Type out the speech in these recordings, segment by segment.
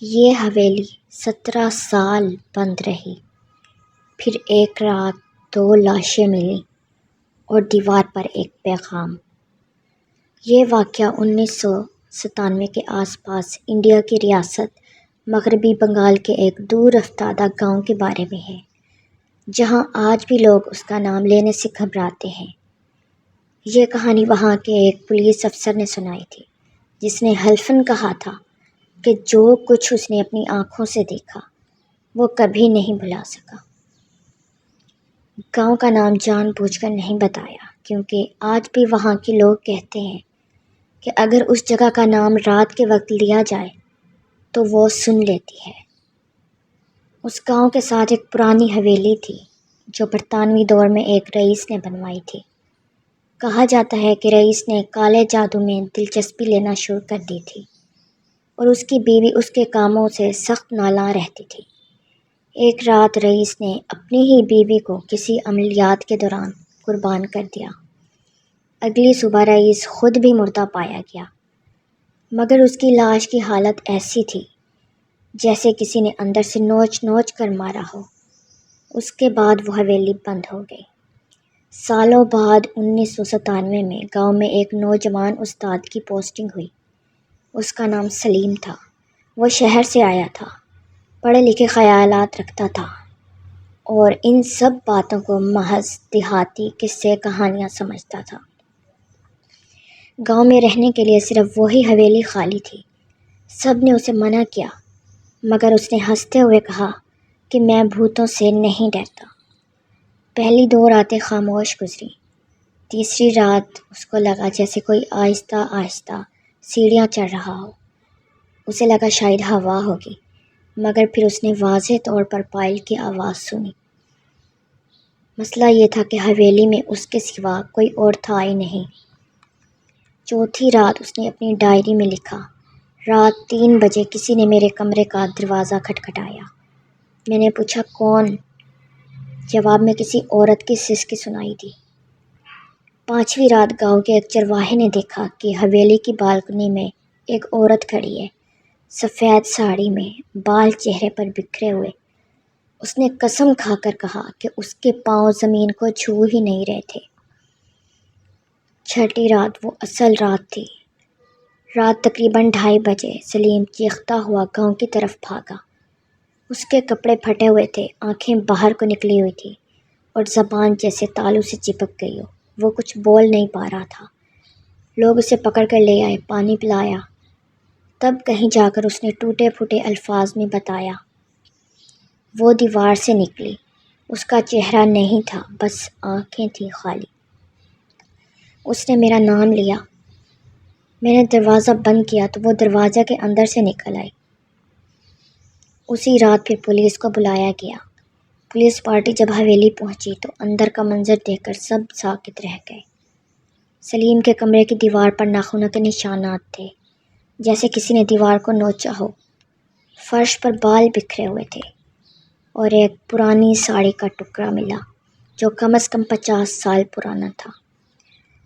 یہ حویلی 17 سال بند رہی۔ پھر ایک رات 2 لاشیں ملیں اور دیوار پر ایک پیغام۔ یہ واقعہ 1997 کے آس پاس انڈیا کی ریاست مغربی بنگال کے ایک دور افتادہ گاؤں کے بارے میں ہے، جہاں آج بھی لوگ اس کا نام لینے سے گھبراتے ہیں۔ یہ کہانی وہاں کے ایک پولیس افسر نے سنائی تھی، جس نے حلفاً کہا تھا کہ جو کچھ اس نے اپنی آنکھوں سے دیکھا وہ کبھی نہیں بھلا سکا۔ گاؤں کا نام جان بوجھ کر نہیں بتایا، کیونکہ آج بھی وہاں کے لوگ کہتے ہیں کہ اگر اس جگہ کا نام رات کے وقت لیا جائے تو وہ سن لیتی ہے۔ اس گاؤں کے ساتھ ایک پرانی حویلی تھی جو برطانوی دور میں ایک رئیس نے بنوائی تھی۔ کہا جاتا ہے کہ رئیس نے کالے جادو میں دلچسپی لینا شروع کر دی تھی اور اس کی بیوی اس کے کاموں سے سخت نالاں رہتی تھی۔ ایک رات رئیس نے اپنی ہی بیوی کو کسی عملیات کے دوران قربان کر دیا۔ اگلی صبح رئیس خود بھی مردہ پایا گیا، مگر اس کی لاش کی حالت ایسی تھی جیسے کسی نے اندر سے نوچ نوچ کر مارا ہو۔ اس کے بعد وہ حویلی بند ہو گئی۔ سالوں بعد 1997 میں گاؤں میں ایک نوجوان استاد کی پوسٹنگ ہوئی۔ اس کا نام سلیم تھا۔ وہ شہر سے آیا تھا، پڑھے لکھے خیالات رکھتا تھا اور ان سب باتوں کو محض دیہاتی قصے کہانیاں سمجھتا تھا۔ گاؤں میں رہنے کے لیے صرف وہی حویلی خالی تھی۔ سب نے اسے منع کیا، مگر اس نے ہنستے ہوئے کہا کہ میں بھوتوں سے نہیں ڈرتا۔ پہلی 2 راتیں خاموش گزری۔ تیسری رات اس کو لگا جیسے کوئی آہستہ آہستہ سیڑھیاں چڑھ رہا ہو۔ اسے لگا شاید ہوا ہوگی، مگر پھر اس نے واضح طور پر پائل کی آواز سنی۔ مسئلہ یہ تھا کہ حویلی میں اس کے سوا کوئی اور تھا ہی نہیں۔ چوتھی رات اس نے اپنی ڈائری میں لکھا، رات 3 بجے کسی نے میرے کمرے کا دروازہ کھٹکھٹایا۔ میں نے پوچھا کون؟ جواب میں کسی عورت کی سسکی سنائی دی۔ 5ویں رات گاؤں کے ایک چرواہے نے دیکھا کہ حویلی کی بالکنی میں ایک عورت کھڑی ہے، سفید ساڑی میں، بال چہرے پر بکھرے ہوئے۔ اس نے قسم کھا کر کہا کہ اس کے پاؤں زمین کو چھو ہی نہیں رہے تھے۔ 6ٹھی رات وہ اصل رات تھی۔ رات تقریباً 2:30 بجے سلیم چیختا ہوا گاؤں کی طرف بھاگا۔ اس کے کپڑے پھٹے ہوئے تھے، آنکھیں باہر کو نکلی ہوئی تھی اور زبان جیسے تالو سے چپک گئی ہو۔ وہ کچھ بول نہیں پا رہا تھا۔ لوگ اسے پکڑ کر لے آئے، پانی پلایا۔ تب کہیں جا کر اس نے ٹوٹے پھوٹے الفاظ میں بتایا، وہ دیوار سے نکلی۔ اس کا چہرہ نہیں تھا، بس آنکھیں تھیں خالی۔ اس نے میرا نام لیا۔ میں نے دروازہ بند کیا تو وہ دروازے کے اندر سے نکل آئی۔ اسی رات پھر پولیس کو بلایا گیا۔ پولیس پارٹی جب حویلی پہنچی تو اندر کا منظر دیکھ کر سب ساکت رہ گئے۔ سلیم کے کمرے کی دیوار پر ناخنوں کے نشانات تھے، جیسے کسی نے دیوار کو نوچا ہو۔ فرش پر بال بکھرے ہوئے تھے اور ایک پرانی ساڑی کا ٹکڑا ملا جو کم از کم 50 سال پرانا تھا۔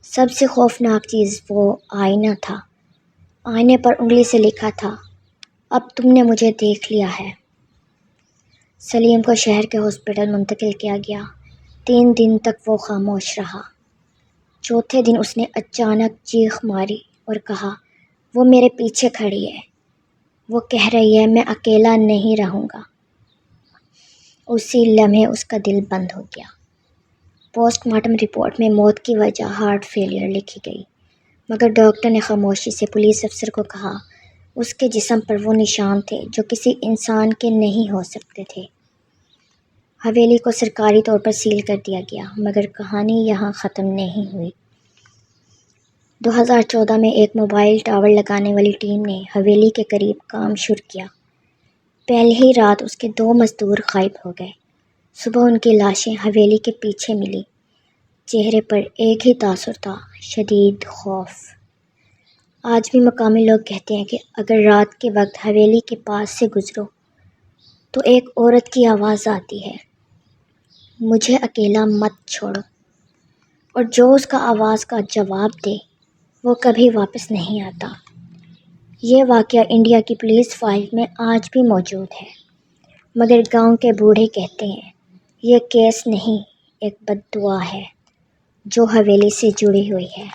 سب سے خوفناک چیز وہ آئینہ تھا۔ آئینے پر انگلی سے لکھا تھا، اب تم نے مجھے دیکھ لیا ہے۔ سلیم کو شہر کے ہاسپٹل منتقل کیا گیا۔ 3 دن تک وہ خاموش رہا۔ چوتھے دن اس نے اچانک چیخ ماری اور کہا، وہ میرے پیچھے کھڑی ہے، وہ کہہ رہی ہے میں اکیلا نہیں رہوں گا۔ اسی لمحے اس کا دل بند ہو گیا۔ پوسٹ مارٹم رپورٹ میں موت کی وجہ ہارٹ فیلئر لکھی گئی، مگر ڈاکٹر نے خاموشی سے پولیس افسر کو کہا اس کے جسم پر وہ نشان تھے جو کسی انسان کے نہیں ہو سکتے تھے۔ حویلی کو سرکاری طور پر سیل کر دیا گیا، مگر کہانی یہاں ختم نہیں ہوئی۔ 2014 میں ایک موبائل ٹاور لگانے والی ٹیم نے حویلی کے قریب کام شروع کیا۔ پہلی ہی رات اس کے 2 مزدور غائب ہو گئے۔ صبح ان کی لاشیں حویلی کے پیچھے ملی۔ چہرے پر ایک ہی تاثر تھا، شدید خوف۔ آج بھی مقامی لوگ کہتے ہیں کہ اگر رات کے وقت حویلی کے پاس سے گزرو تو ایک عورت کی آواز آتی ہے، مجھے اکیلا مت چھوڑو، اور جو اس کا آواز کا جواب دے وہ کبھی واپس نہیں آتا۔ یہ واقعہ انڈیا کی پولیس فائل میں آج بھی موجود ہے، مگر گاؤں کے بوڑھے کہتے ہیں یہ کیس نہیں، ایک بد دعا ہے جو حویلی سے جڑی ہوئی ہے۔